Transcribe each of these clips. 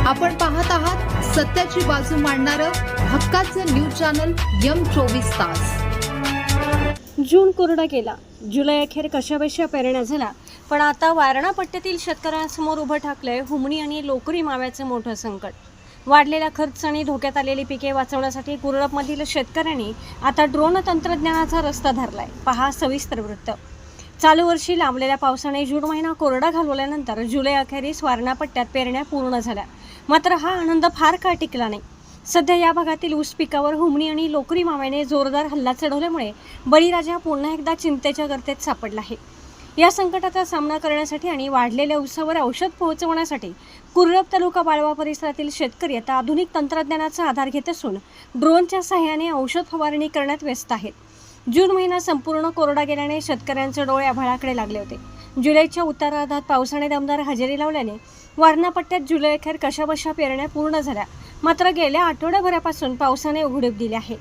आपण पाहत आहात सत्याची बाजू मांडणारं हक्काचं न्यूज चॅनल M24 तास। जून कोरडा गेला, जुलै अखेर कशाबशा पेरण्या झाला, पण आता वारणा पट्ट्यातील शेतकऱ्यांसमोर उभं ठाकलंय हुमणी आणि लोकरी माव्याचं मोठं संकट। वाढलेला खर्च आणि धोक्यात आलेली पिके वाचवण्यासाठी कुरळपमधील शेतकऱ्यांनी आता ड्रोन तंत्रज्ञानाचा रस्ता धरलाय। पहा सविस्तर वृत्त। चालू वर्षी लांबलेल्या पावसाने जून महिना कोरडा घालवल्यानंतर जुलै अखेरीस वारणा पट्ट्यात पेरण्या पूर्ण झाल्या। मात्र हा आनंद फार काळ टिकला नाही। सध्या या भागातील ऊस पिकावर हुमणी आणि लोकरी माव्याने जोरदार हल्ला चढवल्यामुळे बळीराजा पुन्हा एकदा चिंतेच्या गर्तेत सापडला आहे। या संकटाचा सामना करण्यासाठी आणि वाढलेल्या ऊसावर औषध पोहोचवण्यासाठी कुरळप तालुका बाळवा परिसरातील शेतकरी आता आधुनिक तंत्रज्ञानाचा आधार घेत असून ड्रोनच्या सहाय्याने औषध फवारणी करण्यात व्यस्त आहेत। जून महिना संपूर्ण कोरडा गेल्याने शेतकऱ्यांचे डोळे आभाळाकडे लागले होते। जुलैच्या उत्तरार्धात पावसाने दमदार हजेरी लावल्याने वारणा पट्ट्यात जुलै अखेर कशाबशा पेरण्या पूर्ण झाल्या। मात्र गेल्या आठवड्याभरापासून पावसाने उघडीप दिली आहे।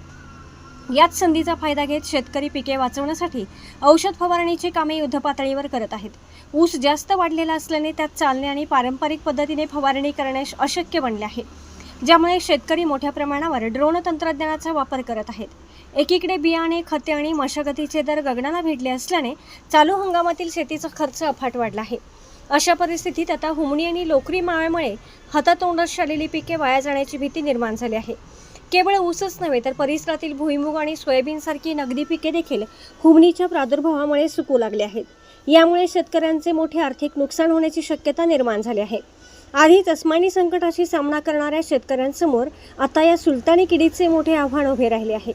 याच संधीचा फायदा घेत शेतकरी पिके वाचवण्यासाठी औषध फवारणीची कामे युद्धपातळीवर करत आहेत। ऊस जास्त वाढलेला असल्याने त्यात चालणे आणि पारंपरिक पद्धतीने फवारणी करणे अशक्य बनले आहे, ज्यामुळे शेतकरी मोठ्या प्रमाणावर ड्रोन तंत्रज्ञानाचा वापर करत आहेत। एकीकडे बियाणे, खते आणि मशागतीचे दर गगनाला भिडले असल्याने चालू हंगामातील शेतीचा खर्च अफाट वाढला आहे। अशा परिस्थितीत आता हुमणी आणि लोकरी माव्यामुळे हातातोंडात आलेली पिके वाया जाण्याची भीती निर्माण झाली आहे। केवळ ऊसच नव्हे तर परिसरातील भुईमूग आणि सोयाबीनसारखी नगदी पिके देखील हुमणीच्या प्रादुर्भावामुळे सुकू लागली आहेत। यामुळे शेतकऱ्यांचे मोठे आर्थिक नुकसान होण्याची शक्यता निर्माण झाली आहे। आधीच अस्मानी संकटाशी सामना करणाऱ्या शेतकऱ्यांसमोर आता या सुलतानी किडीचे मोठे आव्हान उभे राहिले आहे।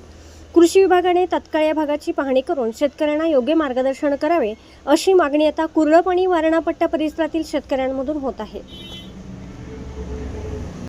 कृषी विभागाने तत्काळ या भागाची पाहणी करून शेतकऱ्यांना योग्य मार्गदर्शन करावे, अशी मागणी आता कुरळप आणि वारणा पट्टा परिसरातील शेतकऱ्यांमधून होत आहे।